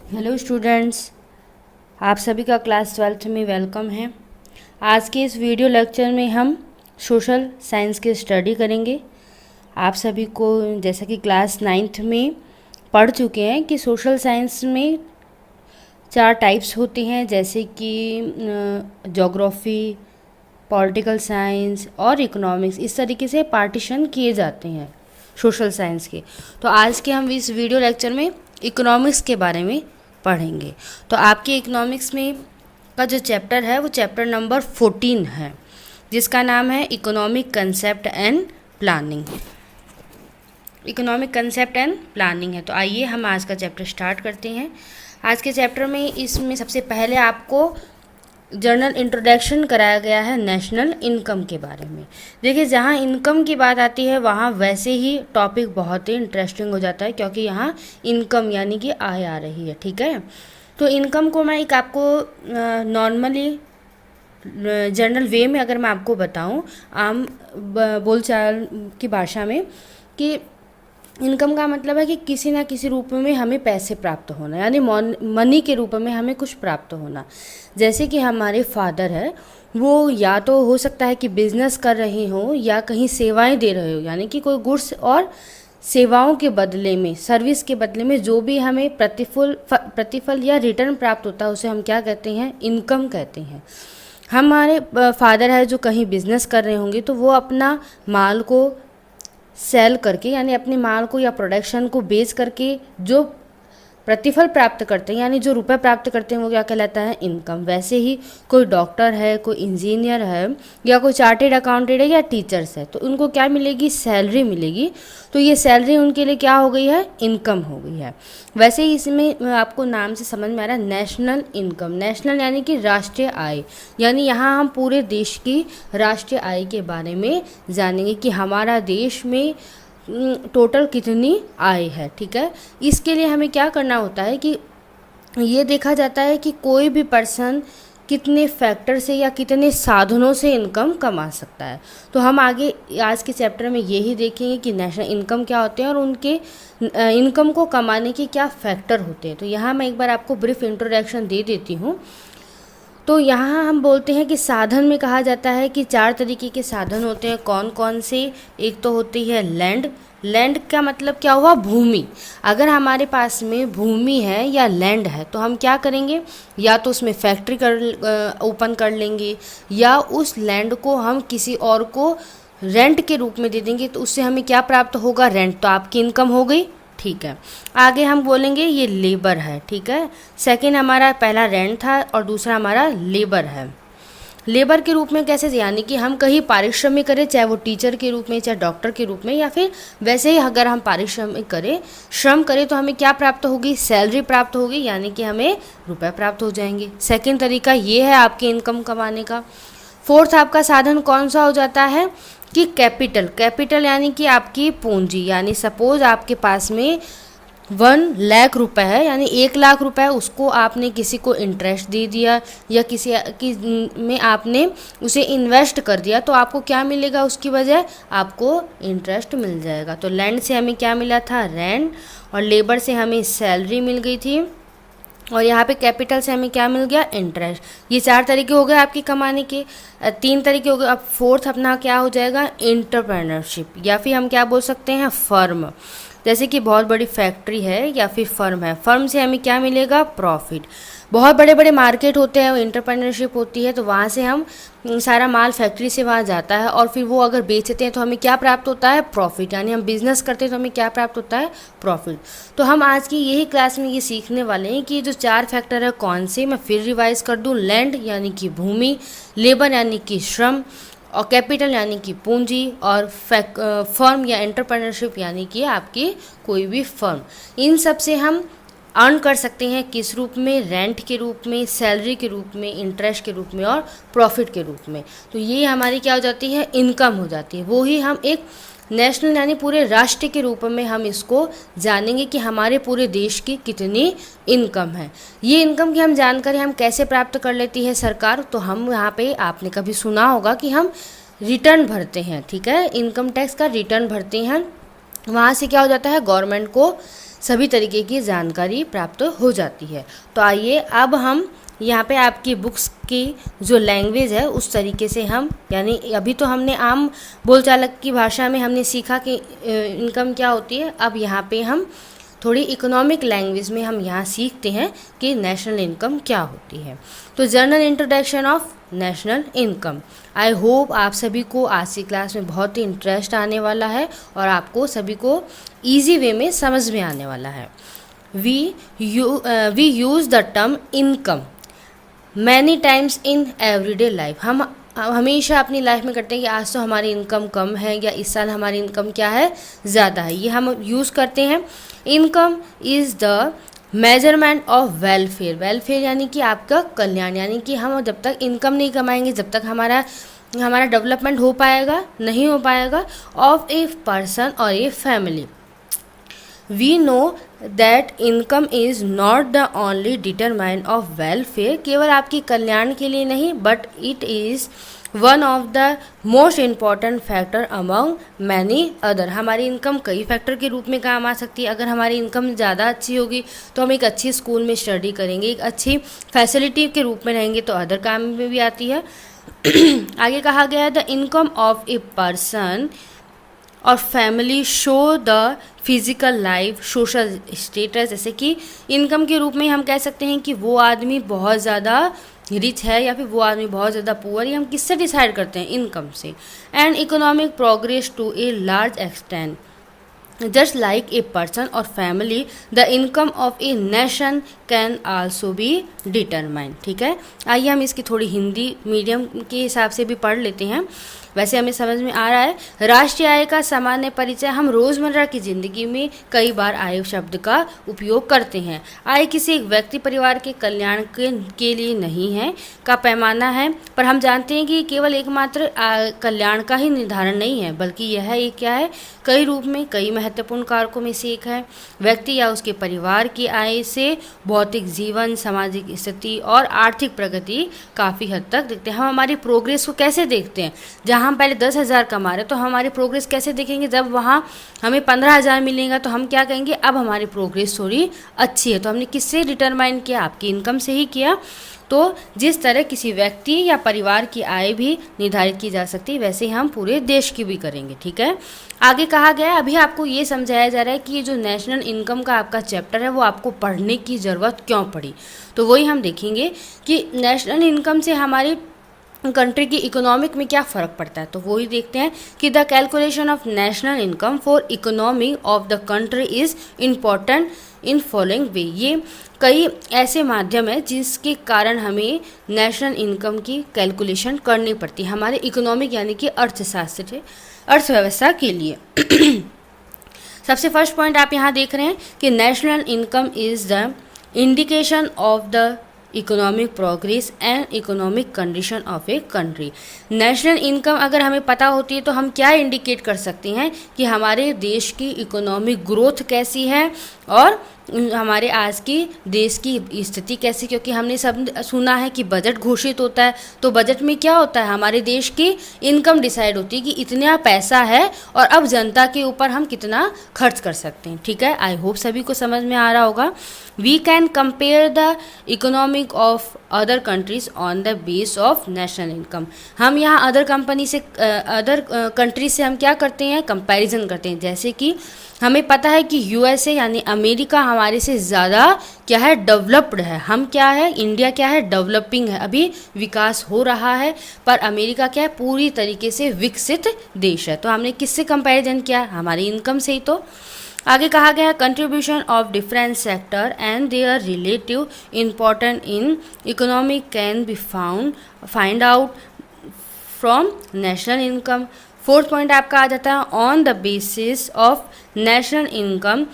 Hello students, आप सभी का क्लास 12th में वेलकम है। आज के इस वीडियो लेक्चर में हम सोशल साइंस की स्टडी करेंगे। आप सभी को जैसा कि क्लास 9th में पढ़ चुके हैं कि सोशल साइंस में 4 टाइप्स होती हैं, जैसे कि ज्योग्राफी, पॉलिटिकल साइंस और इकोनॉमिक्स। इस तरीके से पार्टीशन किए जाते हैं सोशल साइंस के। तो आज के हम इस वीडियो लेक्चर में इकोनॉमिक्स के बारे में पढ़ेंगे। तो आपके इकोनॉमिक्स में का जो चैप्टर है वो चैप्टर नंबर 14 है, जिसका नाम है economic concept and planning. Economic concept and planning है। तो आइए हम आज का चैप्टर स्टार्ट करते हैं। आज के चैप्टर में इसमें सबसे पहले आपको जर्नल इंट्रोडक्शन कराया गया है नेशनल इनकम के बारे में। देखिए, जहाँ इनकम की बात आती है वहाँ वैसे ही टॉपिक बहुत ही इंटरेस्टिंग हो जाता है, क्योंकि यहाँ इनकम यानी कि आय आ रही है। ठीक है, तो इनकम को मैं एक आपको नॉर्मली जनरल वे में अगर मैं आपको बताऊँ, आम बोलचाल की भाषा में, कि इनकम का मतलब है कि किसी ना किसी रूप में हमें पैसे प्राप्त होना, यानी मनी के रूप में हमें कुछ प्राप्त होना। जैसे कि हमारे फादर है, वो या तो हो सकता है कि बिजनेस कर रहे हो या कहीं सेवाएं दे रहे हो, यानी कि कोई गुड्स और सेवाओं के बदले में, सर्विस के बदले में जो भी हमें प्रतिफल या रिटर्न प्राप्त होता है उसे हम क्या कहते हैं? इनकम कहते हैं। हमारे फादर है जो कहीं बिजनेस कर रहे होंगे, तो वो अपना माल को सेल करके, यानी अपने माल को या प्रोडक्शन को बेच करके जो प्रतिफल प्राप्त करते हैं, यानी जो रुपए प्राप्त करते हैं, वो क्या कहलाता है? इनकम। वैसे ही कोई डॉक्टर है, कोई इंजीनियर है, या कोई चार्टेड अकाउंटेंट है या टीचर्स है, तो उनको क्या मिलेगी? सैलरी मिलेगी। तो ये सैलरी उनके लिए क्या हो गई है? इनकम हो गई है। वैसे ही इसमें आपको नाम से समझ में आ रहा है नेशनल इनकम। नेशनल यानी कि राष्ट्रीय आय, यानी यहाँ हम पूरे देश की राष्ट्रीय आय के बारे में जानेंगे कि हमारा देश में टोटल कितनी आय है। ठीक है, इसके लिए हमें क्या करना होता है कि ये देखा जाता है कि कोई भी पर्सन कितने फैक्टर से या कितने साधनों से इनकम कमा सकता है। तो हम आगे आज के चैप्टर में यही देखेंगे कि नेशनल इनकम क्या होते हैं और उनके इनकम को कमाने के क्या फैक्टर होते हैं। तो यहाँ मैं एक बार आपको ब्रीफ इंट्रोडक्शन दे देती हूँ। तो यहाँ हम बोलते हैं कि साधन में कहा जाता है कि 4 तरीके के साधन होते हैं। कौन कौन से? एक तो होती है लैंड। लैंड का मतलब क्या हुआ? भूमि। अगर हमारे पास में भूमि है या लैंड है तो हम क्या करेंगे? या तो उसमें फैक्ट्री ओपन कर लेंगे, या उस लैंड को हम किसी और को रेंट के रूप में दे देंगे। तो उससे हमें क्या प्राप्त होगा? रेंट। तो आपकी इनकम हो गई। ठीक है, आगे हम बोलेंगे ये लेबर है। ठीक है, सेकंड हमारा पहला रेंट था और दूसरा हमारा लेबर है। लेबर के रूप में कैसे? यानी कि हम कहीं पारिश्रमिक करें, चाहे वो टीचर के रूप में, चाहे डॉक्टर के रूप में, या फिर वैसे ही अगर हम पारिश्रमिक करें, श्रम करें, तो हमें क्या प्राप्त होगी? सैलरी प्राप्त होगी, यानी कि हमें रुपए प्राप्त हो जाएंगे। सेकंड तरीका ये है आपके इनकम कमाने का। फोर्थ आपका साधन कौन सा हो जाता है कि कैपिटल। कैपिटल यानी कि आपकी पूंजी, यानी सपोज आपके पास में 1 लाख रुपए है, यानी 1 लाख रुपए, उसको आपने किसी को इंटरेस्ट दे दिया या किसी में आपने उसे इन्वेस्ट कर दिया, तो आपको क्या मिलेगा? उसकी वजह आपको इंटरेस्ट मिल जाएगा। तो लैंड से हमें क्या मिला था? रेंट। और लेबर से हमें सैलरी मिल गई थी, और यहाँ पे कैपिटल से हमें क्या मिल गया? इंटरेस्ट। ये 4 तरीके हो गए आपके कमाने के। 3 तरीके हो गए। अब फोर्थ अपना क्या हो जाएगा? एंटरप्रेन्योरशिप, या फिर हम क्या बोल सकते हैं? फर्म। जैसे कि बहुत बड़ी फैक्ट्री है या फिर फर्म है, फर्म से हमें क्या मिलेगा? प्रॉफिट। बहुत बड़े बड़े मार्केट होते हैं, एंटरप्रेन्योरशिप होती है, तो वहाँ से हम सारा माल फैक्ट्री से वहाँ जाता है, और फिर वो अगर बेचते हैं तो हमें क्या प्राप्त होता है? प्रॉफिट। यानी हम बिजनेस करते हैं तो हमें क्या प्राप्त होता है? प्रॉफिट। तो हम आज की यही क्लास में ये सीखने वाले हैं कि ये जो 4 फैक्टर है कौन से, मैं फिर रिवाइज कर दूँ। लैंड यानी कि भूमि, लेबर यानी कि श्रम, और कैपिटल यानी कि पूंजी, और फर्म या एंटरप्रेन्योरशिप यानी कि आपकी कोई भी फर्म। इन सब से हम अर्न कर सकते हैं किस रूप में? रेंट के रूप में, सैलरी के रूप में, इंटरेस्ट के रूप में और प्रॉफिट के रूप में। तो ये हमारी क्या हो जाती है? इनकम हो जाती है। वो ही हम एक नेशनल यानी पूरे राष्ट्र के रूप में हम इसको जानेंगे कि हमारे पूरे देश की कितनी इनकम है। ये इनकम की हम जानकारी हम कैसे प्राप्त कर लेती है सरकार? तो हम यहाँ पे, आपने कभी सुना होगा कि हम रिटर्न भरते हैं। ठीक है, इनकम टैक्स का रिटर्न भरते हैं। वहाँ से क्या हो जाता है? गवर्नमेंट को सभी तरीके की जानकारी प्राप्त हो जाती है। तो आइए अब हम यहाँ पे आपकी बुक्स की जो लैंग्वेज है उस तरीके से हम, यानी अभी तो हमने आम बोलचाल की भाषा में हमने सीखा कि इनकम क्या होती है, अब यहाँ पे हम थोड़ी इकोनॉमिक लैंग्वेज में हम यहाँ सीखते हैं कि नेशनल इनकम क्या होती है। तो general introduction of national income. I hope आप सभी को आज की क्लास में बहुत ही इंटरेस्ट आने वाला है और आपको सभी को ईजी वे में समझ में आने वाला है। We use the term income many times in everyday life. हम हमेशा अपनी लाइफ में करते हैं कि आज तो हमारी इनकम कम है या इस साल हमारी इनकम क्या है, ज़्यादा है, ये हम यूज़ करते हैं। Income is the measurement of welfare. Welfare यानी कि आपका कल्याण, यानी कि हम जब तक इनकम नहीं कमाएंगे जब तक हमारा डेवलपमेंट हो पाएगा नहीं हो पाएगा ऑफ ए पर्सन और a family. We know that income is not the only determinant of welfare, केवल आपकी कल्याण के लिए नहीं, but it is one of the most important factor among many other। हमारी इनकम कई फैक्टर के रूप में काम आ सकती है। अगर हमारी इनकम ज़्यादा अच्छी होगी तो हम एक अच्छी स्कूल में स्टडी करेंगे, एक अच्छी फैसिलिटी के रूप में रहेंगे तो अदर काम में भी आती है। आगे कहा गया है the income of a person और family show the physical life social status. जैसे कि इनकम के रूप में हम कह सकते हैं कि वो आदमी बहुत ज़्यादा रिच है या फिर वो आदमी बहुत ज़्यादा पुअर, ये हम किससे डिसाइड करते हैं, इनकम से। And economic progress to a large extent just like a person और family the income of a nation can also be determine. ठीक है, आइए हम इसकी थोड़ी हिंदी मीडियम के हिसाब से भी पढ़ लेते हैं, वैसे हमें समझ में आ रहा है। राष्ट्रीय आय का सामान्य परिचय। हम रोज़मर्रा की ज़िंदगी में कई बार आय शब्द का उपयोग करते हैं। आय किसी एक व्यक्ति परिवार के कल्याण के लिए नहीं है का पैमाना है, पर हम जानते हैं कि केवल एकमात्र कल्याण का ही निर्धारण नहीं है, बल्कि यह एक क्या है, कई रूप में कई महत्वपूर्ण कारकों में से एक है। व्यक्ति या उसके परिवार की आय से भौतिक जीवन, सामाजिक स्थिति और आर्थिक प्रगति काफ़ी हद तक देखते हैं। हम हमारी प्रोग्रेस को कैसे देखते हैं, जहाँ हम पहले 10,000 कमा रहे तो हमारी प्रोग्रेस कैसे देखेंगे, जब वहाँ हमें 15,000 मिलेगा तो हम क्या कहेंगे, अब हमारी प्रोग्रेस थोड़ी अच्छी है। तो हमने किससे डिटरमाइन किया, आपकी इनकम से ही किया। तो जिस तरह किसी व्यक्ति या परिवार की आय भी निर्धारित की जा सकती है, वैसे हम पूरे देश की भी करेंगे। ठीक है, आगे कहा गया है, अभी आपको ये समझाया जा रहा है कि ये जो नेशनल इनकम का आपका चैप्टर है वो आपको पढ़ने की ज़रूरत क्यों पड़ी। तो वही हम देखेंगे कि नेशनल इनकम से हमारी कंट्री की इकोनॉमिक में क्या फ़र्क पड़ता है। तो वही देखते हैं कि the calculation of national income for economy of the country is important in following वे। ये कई ऐसे माध्यम है जिसके कारण हमें नेशनल इनकम की कैलकुलेशन करनी पड़ती है हमारे इकोनॉमिक यानी कि अर्थशास्त्र अर्थव्यवस्था के लिए। सबसे फर्स्ट पॉइंट आप यहाँ देख रहे हैं कि national income is the indication of the economic progress and economic condition of a country. National income अगर हमें पता होती है तो हम क्या इंडिकेट कर सकते हैं कि हमारे देश की इकोनॉमिक ग्रोथ कैसी है और हमारे आज की देश की स्थिति कैसी, क्योंकि हमने सब सुना है कि बजट घोषित होता है, तो बजट में क्या होता है, हमारे देश की इनकम डिसाइड होती है कि इतना पैसा है और अब जनता के ऊपर हम कितना खर्च कर सकते हैं। ठीक है, आई होप सभी को समझ में आ रहा होगा। We can compare the economic of other countries on the base of national income. हम यहाँ अदर कंट्रीज से हम क्या करते हैं, कंपैरिजन करते हैं। जैसे कि हमें पता है कि यूएसए यानी अमेरिका हमारे से ज़्यादा क्या है, डेवलप्ड है। हम क्या है, इंडिया क्या है, डेवलपिंग है, अभी विकास हो रहा है, पर अमेरिका क्या है, पूरी तरीके से विकसित देश है। तो हमने किससे कंपैरिजन किया, हमारी इनकम से ही। तो आगे कहा गया है contribution of different sector and there relative important in economy can be find out from national income. Fourth point आपका आ जाता है on the basis of national income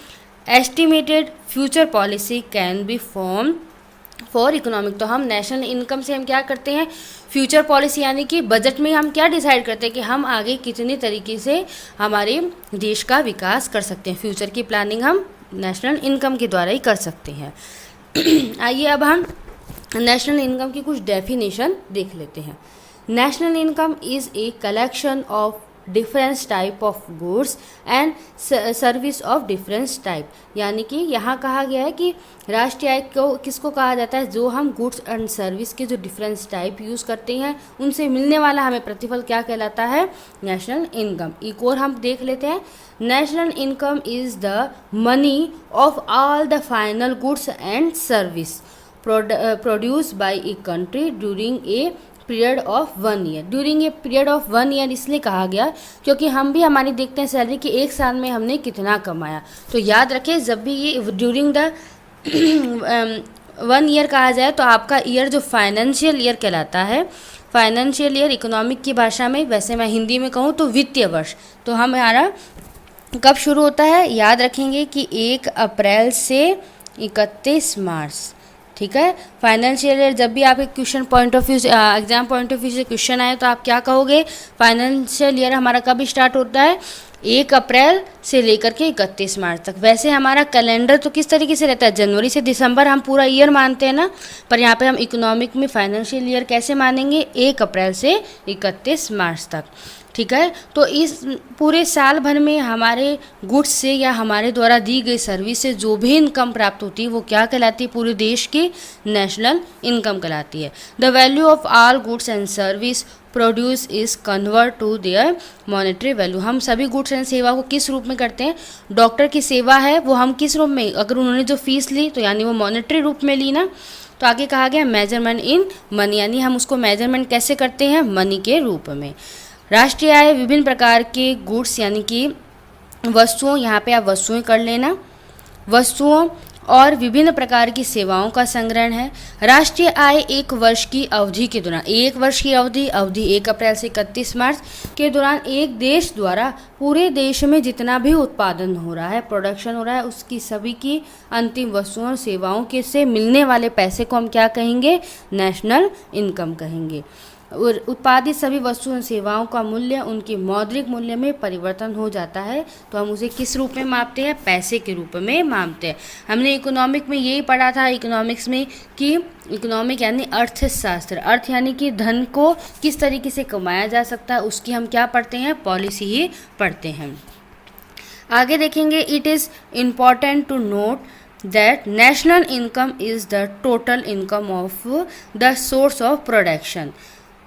estimated future policy can be form for economic. तो हम national income से हम क्या करते हैं, फ्यूचर पॉलिसी यानी कि बजट में हम क्या डिसाइड करते हैं कि हम आगे कितने तरीके से हमारे देश का विकास कर सकते हैं। फ्यूचर की प्लानिंग हम नेशनल इनकम के द्वारा ही कर सकते हैं। आइए अब हम नेशनल इनकम की कुछ डेफिनेशन देख लेते हैं। National income is a collection of difference type of goods and service of difference type. यानी कि यहाँ कहा गया है कि राष्ट्रीय आय को किसको कहा जाता है, जो हम गुड्स एंड सर्विस के जो डिफरेंस टाइप यूज़ करते हैं उनसे मिलने वाला हमें प्रतिफल क्या कहलाता है, नेशनल इनकम। एक और हम देख लेते हैं, national income is the money of all the final goods and service produce by a country during a period of 1 year. During a period of 1 year इसलिए कहा गया क्योंकि हम भी हमारी देखते हैं सैलरी कि एक साल में हमने कितना कमाया। तो याद रखें, जब भी ये ड्यूरिंग द 1 ईयर कहा जाए तो आपका ईयर जो फाइनेंशियल ईयर कहलाता है, फाइनेंशियल ईयर इकोनॉमिक की भाषा में, वैसे मैं हिंदी में कहूँ तो वित्तीय वर्ष। तो हमारा कब शुरू होता है, याद रखेंगे कि 1 अप्रैल से 31 मार्च, ठीक है। फाइनेंशियल ईयर जब भी आपके क्वेश्चन पॉइंट ऑफ व्यू से, एग्जाम पॉइंट ऑफ व्यू से क्वेश्चन आए तो आप क्या कहोगे, फाइनेंशियल ईयर हमारा कब स्टार्ट होता है, 1 अप्रैल से लेकर के 31 मार्च तक। वैसे हमारा कैलेंडर तो किस तरीके से रहता है, जनवरी से दिसंबर हम पूरा ईयर मानते हैं ना, पर यहाँ पे हम इकोनॉमिक में फाइनेंशियल ईयर कैसे मानेंगे, 1 अप्रैल से 31 मार्च तक, ठीक है। तो इस पूरे साल भर में हमारे गुड्स से या हमारे द्वारा दी गई सर्विस से जो भी इनकम प्राप्त होती है वो क्या कहलाती है, पूरे देश की नेशनल इनकम कहलाती है। The value of all goods and service produce is convert to their monetary value. हम सभी गुड्स एंड सेवा को किस रूप में करते हैं, डॉक्टर की सेवा है वो हम किस रूप में, अगर उन्होंने जो फीस ली तो यानी वो मॉनेटरी रूप में ली ना, तो आगे कहा गया मेजरमेंट इन मनी, यानी हम उसको मेजरमेंट कैसे करते हैं, मनी के रूप में। राष्ट्रीय आय विभिन्न प्रकार के गुड्स यानी कि वस्तुओं, यहाँ पे आप वस्तुएं कर लेना, वस्तुओं और विभिन्न प्रकार की सेवाओं का संग्रहण है। राष्ट्रीय आय एक वर्ष की अवधि के दौरान, 1 वर्ष की अवधि 1 अप्रैल से 31 मार्च के दौरान एक देश द्वारा पूरे देश में जितना भी उत्पादन हो रहा है, प्रोडक्शन हो रहा है, उसकी सभी की अंतिम वस्तुओं और सेवाओं के से मिलने वाले पैसे को हम क्या कहेंगे, नेशनल इनकम कहेंगे। और उत्पादित सभी वस्तुओं और सेवाओं का मूल्य उनके मौद्रिक मूल्य में परिवर्तन हो जाता है तो हम उसे किस रूप में मापते हैं, पैसे के रूप में मापते हैं। हमने इकोनॉमिक में यही पढ़ा था, इकोनॉमिक्स में, कि इकोनॉमिक यानी अर्थशास्त्र, अर्थ यानी कि धन को किस तरीके से कमाया जा सकता है उसकी हम क्या पढ़ते हैं, पॉलिसी ही पढ़ते हैं। आगे देखेंगे, it is important to note that national income is the total income of the source of production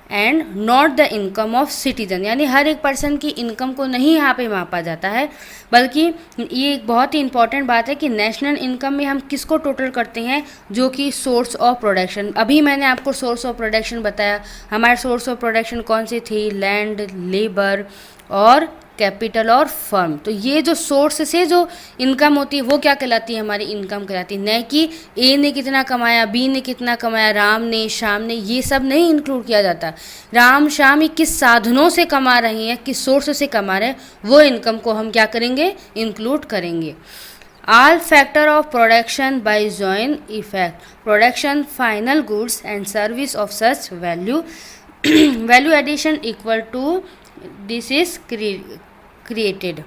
and not the income of citizen। यानी हर एक पर्सन की इनकम को नहीं यहाँ पे मापा जाता है, बल्कि ये एक बहुत ही इंपॉर्टेंट बात है कि नेशनल इनकम में हम किसको टोटल करते हैं, जो कि सोर्स ऑफ प्रोडक्शन। अभी मैंने आपको सोर्स ऑफ प्रोडक्शन बताया, हमारे सोर्स ऑफ प्रोडक्शन कौन से थे, लैंड, लेबर और कैपिटल और फर्म। तो ये जो सोर्स से जो इनकम होती है वो क्या कहलाती है, हमारी इनकम कहलाती है। न कि ए ने कितना कमाया, बी ने कितना कमाया, राम ने, श्याम ने, ये सब नहीं इंक्लूड किया जाता। राम श्याम ये किस साधनों से कमा रहे हैं, किस सोर्स से कमा रहे हैं, वो इनकम को हम क्या करेंगे, इंक्लूड करेंगे। All factor of production by joint effect, production final goods and service of such value value addition equal to this is created।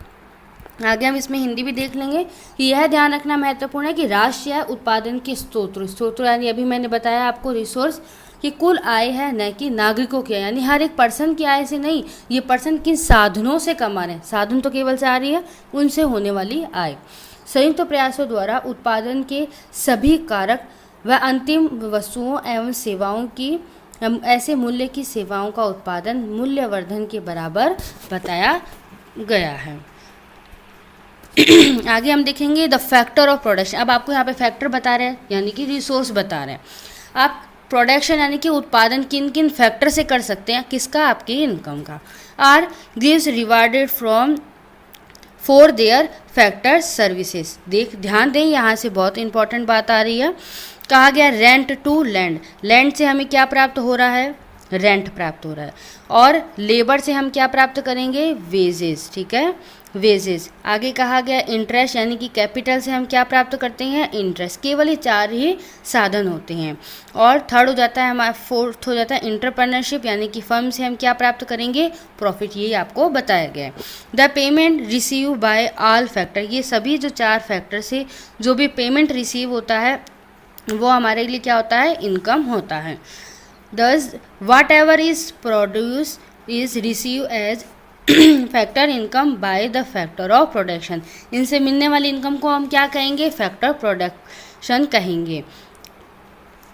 आगे हम इसमें हिंदी भी देख लेंगे कि यह ध्यान रखना महत्वपूर्ण है कि राष्ट्रीय आय उत्पादन के स्रोत यानी अभी मैंने बताया आपको रिसोर्स कि कुल आय है, न कि नागरिकों की, यानी हर एक पर्सन की आय से नहीं, ये पर्सन किन साधनों से कमा रहे हैं, साधन तो केवल से आ रही है, उनसे होने वाली आय। संयुक्त प्रयासों द्वारा उत्पादन के सभी कारक व अंतिम वस्तुओं एवं सेवाओं की ऐसे मूल्य की सेवाओं का उत्पादन मूल्यवर्धन के बराबर बताया गया है। आगे हम देखेंगे द फैक्टर ऑफ प्रोडक्शन। अब आपको यहाँ पे फैक्टर बता रहे हैं यानी कि रिसोर्स बता रहे हैं। आप प्रोडक्शन यानी कि उत्पादन किन किन फैक्टर से कर सकते हैं, किसका, आपकी इनकम का। Are gives rewarded from for their factor services. ध्यान दें, यहाँ से बहुत इंपॉर्टेंट बात आ रही है। कहा गया रेंट टू लैंड, लैंड से हमें क्या प्राप्त हो रहा है, रेंट प्राप्त हो रहा है, और लेबर से हम क्या प्राप्त करेंगे, वेजेस, ठीक है, वेजेस। आगे कहा गया इंटरेस्ट यानी कि कैपिटल से हम क्या प्राप्त करते हैं, इंटरेस्ट। केवल ये 4 ही साधन होते हैं। और थर्ड हो जाता है हमारा, फोर्थ हो जाता है इंटरप्रेन्योरशिप यानी कि फर्म से हम क्या प्राप्त करेंगे, प्रॉफिट। ये आपको बताया गया है। The payment receive by all factor, ये सभी जो 4 फैक्टर से जो भी पेमेंट रिसीव होता है वो हमारे लिए क्या होता है, इनकम होता है। Thus, whatever is produced is received as factor income by the factor of production, इनसे मिलने वाली इनकम को हम क्या कहेंगे, फैक्टर प्रोडक्शन कहेंगे,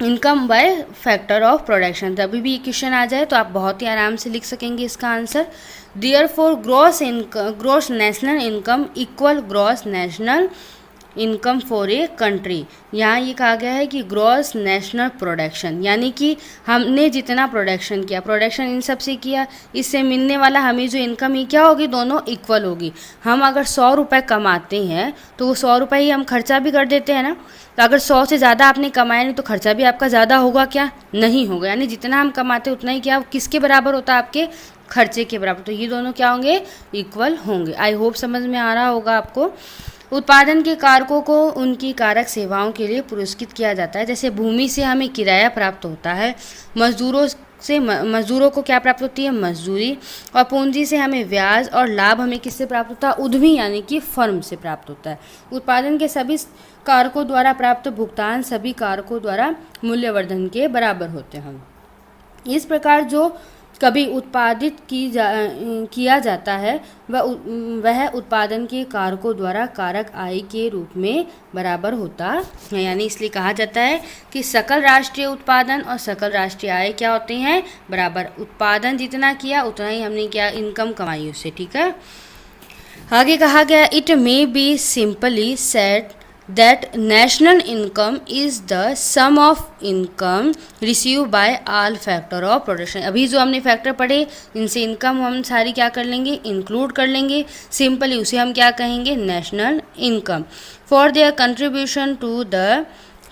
income by factor of production. तभी भी क्वेश्चन आ जाए तो आप बहुत ही आराम से लिख सकेंगे इसका answer. Therefore gross national income equal gross national income for a country. यहाँ ये कहा गया है कि ग्रॉस नेशनल प्रोडक्शन, यानी कि हमने जितना प्रोडक्शन किया, प्रोडक्शन इन सब से किया, इससे मिलने वाला हमें जो इनकम ही क्या होगी, दोनों इक्वल होगी। हम अगर 100 रुपये कमाते हैं तो वो 100 रुपये ही हम खर्चा भी कर देते हैं ना, तो अगर 100 से ज़्यादा आपने कमाया नहीं तो खर्चा भी आपका ज़्यादा होगा क्या, नहीं होगा। यानी जितना हम कमाते उतना ही क्या किसके बराबर होता है, आपके खर्चे के बराबर। तो ये दोनों क्या होंगे, इक्वल होंगे। आई होप समझ में आ रहा होगा आपको। उत्पादन के कारकों को उनकी कारक सेवाओं के लिए पुरस्कृत किया जाता है। जैसे भूमि से हमें किराया प्राप्त होता है, मजदूरों को क्या प्राप्त होती है, मजदूरी, और पूंजी से हमें ब्याज, और लाभ हमें किससे प्राप्त होता है, उद्यमी यानी कि फर्म से प्राप्त होता है। उत्पादन के सभी कारकों द्वारा प्राप्त भुगतान सभी कारकों द्वारा मूल्यवर्धन के बराबर होते हैं। इस प्रकार जो कभी उत्पादित किया जाता है वह उत्पादन के कारकों द्वारा कारक आय के रूप में बराबर होता है। यानी इसलिए कहा जाता है कि सकल राष्ट्रीय उत्पादन और सकल राष्ट्रीय आय क्या होते हैं, बराबर। उत्पादन जितना किया उतना ही हमने क्या इनकम कमाई उससे, ठीक है। आगे कहा गया, it may be simply said that national income is the sum of income received by all factor of production। अभी जो हमने फैक्टर पढ़े इनसे इनकम हम सारी क्या कर लेंगे, इंक्लूड कर लेंगे। सिंपली उसे हम क्या कहेंगे, national income. For their contribution to the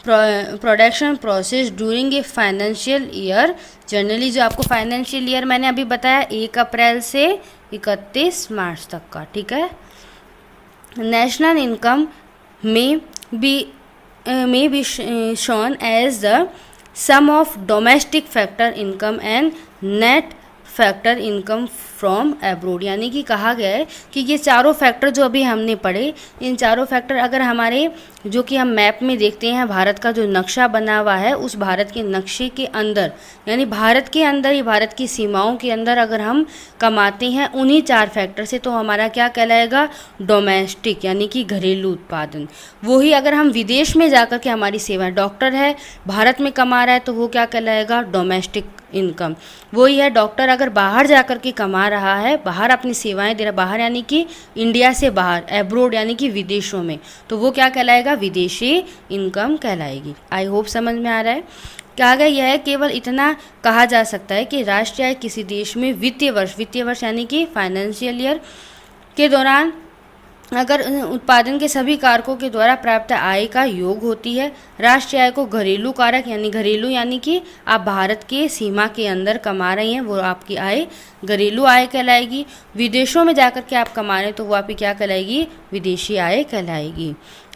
production process during a financial year. Generally जो आपको फाइनेंशियल ईयर मैंने अभी बताया 1 अप्रैल से 31 मार्च तक का, ठीक है। National income may be shown as the sum of domestic factor income and net factor income from abroad. यानी कि कहा गया है कि ये चारों फैक्टर जो अभी हमने पढ़े, इन चारों फैक्टर अगर हमारे जो कि हम मैप में देखते हैं, भारत का जो नक्शा बना हुआ है उस भारत के नक्शे के अंदर, यानी भारत के अंदर ही भारत की सीमाओं के अंदर अगर हम कमाते हैं उन्हीं 4 फैक्टर से, तो हमारा क्या कहलाएगा, डोमेस्टिक यानी कि घरेलू उत्पादन। वही अगर हम विदेश में जाकर के हमारी सेवा, डॉक्टर है भारत में कमा रहा है तो वो क्या कहलाएगा, डोमेस्टिक इनकम। वही है डॉक्टर अगर बाहर जाकर के कमा रहा है, बाहर अपनी सेवाएं दे रहा, बाहर यानी कि इंडिया से बाहर, एब्रोड यानी कि विदेशों में, तो वो क्या कहलाएगा, विदेशी इनकम कहलाएगी। आई होप समझ में आ रहा है। कहा गया यह केवल इतना कहा जा सकता है कि राष्ट्रीय आय किसी देश में वित्तीय वर्ष यानी कि फाइनेंशियल ईयर के दौरान अगर उत्पादन के सभी कारकों के द्वारा प्राप्त आय का योग होती है। राष्ट्रीय आय को घरेलू कारक यानी घरेलू यानी कि आप भारत के सीमा के अंदर कमा रहे हैं, वो आपकी आय घरेलू आय कहलाएगी। विदेशों में जाकर के आप कमा रहे हैं तो वो आपकी क्या कहलाएगी, विदेशी आय कहलाएगी।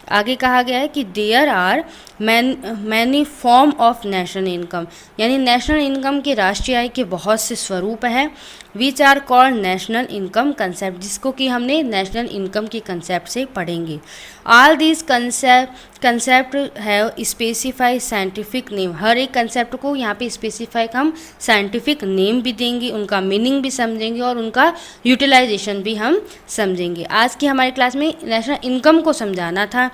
आगे कहा गया है कि there are many form of national income, यानी नेशनल इनकम के राष्ट्रीय आय के बहुत से स्वरूप हैं। Which are called national income concept, जिसको कि हमने नेशनल इनकम के कंसेप्ट से पढ़ेंगे। All these concept have specify scientific name, हर एक कंसेप्ट को यहाँ पे स्पेसिफाई हम साइंटिफिक नेम भी देंगे, उनका मीनिंग भी समझेंगे और उनका यूटिलाइजेशन भी हम समझेंगे। आज की हमारी क्लास में नेशनल इनकम को समझाना था।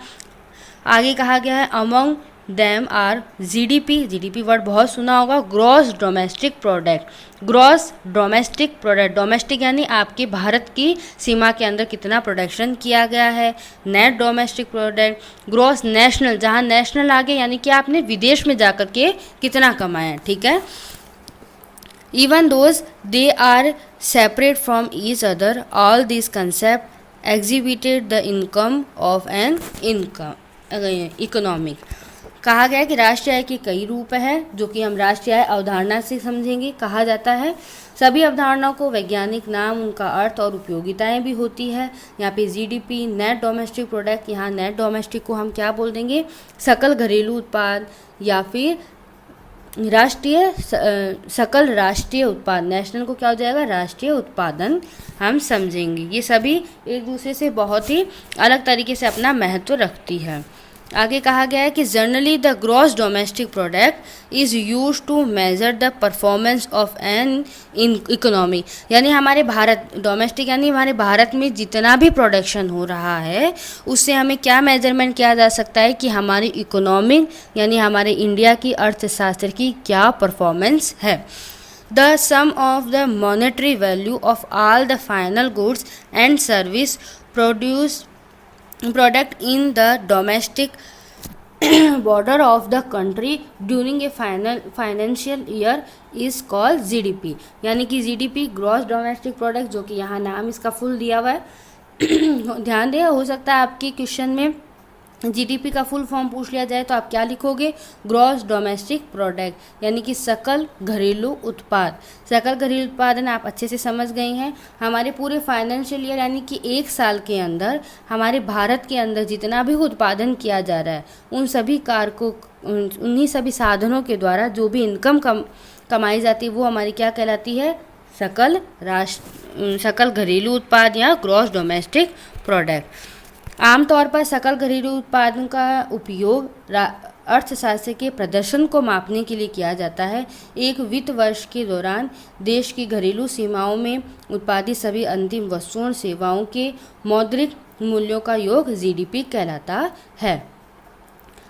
आगे कहा गया है among them are GDP word बहुत सुना होगा, gross domestic product, gross domestic product, domestic यानी आपके भारत की सीमा के अंदर कितना प्रोडक्शन किया गया है। Net domestic product, gross national, जहाँ नेशनल आ गया यानी कि आपने विदेश में जाकर के कितना कमाया, ठीक है। Even those they are separate from each other, all this concept exhibited the income of an economic. कहा गया है कि राष्ट्रीय आय के कई रूप हैं जो कि हम राष्ट्रीय आय अवधारणा से समझेंगे। कहा जाता है सभी अवधारणाओं को वैज्ञानिक नाम, उनका अर्थ और उपयोगिताएं भी होती है। यहाँ पे जीडीपी, नेट डोमेस्टिक प्रोडक्ट, यहाँ नेट डोमेस्टिक को हम क्या बोल देंगे, सकल घरेलू उत्पाद, या फिर राष्ट्रीय सकल राष्ट्रीय उत्पाद, नेशनल को क्या हो जाएगा, राष्ट्रीय उत्पादन हम समझेंगे। ये सभी एक दूसरे से बहुत ही अलग तरीके से अपना महत्व रखती है। आगे कहा गया है कि generally the gross domestic product is use to measure the performance of an in economy, यानी हमारे भारत डोमेस्टिक यानी हमारे भारत में जितना भी प्रोडक्शन हो रहा है उससे हमें क्या मेजरमेंट किया जा सकता है कि हमारी इकोनॉमिक यानी हमारे इंडिया की अर्थशास्त्र की क्या परफॉर्मेंस है। The sum of the monetary value of all the final goods and service product in the domestic border of the country during a financial year is called GDP, यानी कि GDP gross domestic product, जो कि यहाँ नाम इसका full दिया हुआ है। ध्यान दें, हो सकता है आपके क्वेश्चन में जीडीपी का फुल फॉर्म पूछ लिया जाए तो आप क्या लिखोगे, ग्रॉस डोमेस्टिक प्रोडक्ट, यानी कि सकल घरेलू उत्पाद। सकल घरेलू उत्पादन आप अच्छे से समझ गए हैं। हमारे पूरे फाइनेंशियल ईयर यानी कि एक साल के अंदर हमारे भारत के अंदर जितना भी उत्पादन किया जा रहा है उन सभी कारकों उन्हीं सभी साधनों के द्वारा जो भी इनकम कमाई जाती है वो हमारी क्या कहलाती है, सकल घरेलू उत्पाद या ग्रॉस डोमेस्टिक प्रोडक्ट। आमतौर पर सकल घरेलू उत्पादन का उपयोग अर्थशास्त्र के प्रदर्शन को मापने के लिए किया जाता है। एक वित्त वर्ष के दौरान देश की घरेलू सीमाओं में उत्पादित सभी अंतिम वस्तुओं और सेवाओं के मौद्रिक मूल्यों का योग जीडीपी कहलाता है।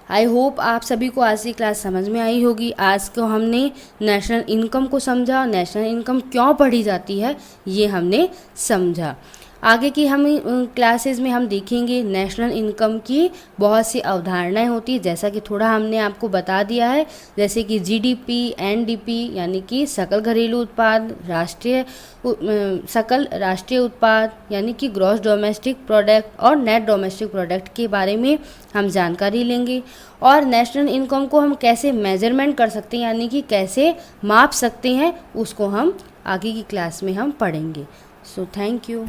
आई होप आप सभी को आज की क्लास समझ में आई होगी। आज को हमने नेशनल इनकम को समझा, नेशनल इनकम क्यों पढ़ी जाती है ये हमने समझा। आगे की हम क्लासेस में हम देखेंगे नेशनल इनकम की बहुत सी अवधारणाएं होती है, जैसा कि थोड़ा हमने आपको बता दिया है, जैसे कि जीडीपी, एनडीपी यानी कि सकल घरेलू उत्पाद, सकल राष्ट्रीय उत्पाद यानी कि ग्रॉस डोमेस्टिक प्रोडक्ट और नेट डोमेस्टिक प्रोडक्ट के बारे में हम जानकारी लेंगे। और नेशनल इनकम को हम कैसे मेजरमेंट कर सकते हैं यानी कि कैसे माप सकते हैं उसको हम आगे की क्लास में हम पढ़ेंगे। So thank you.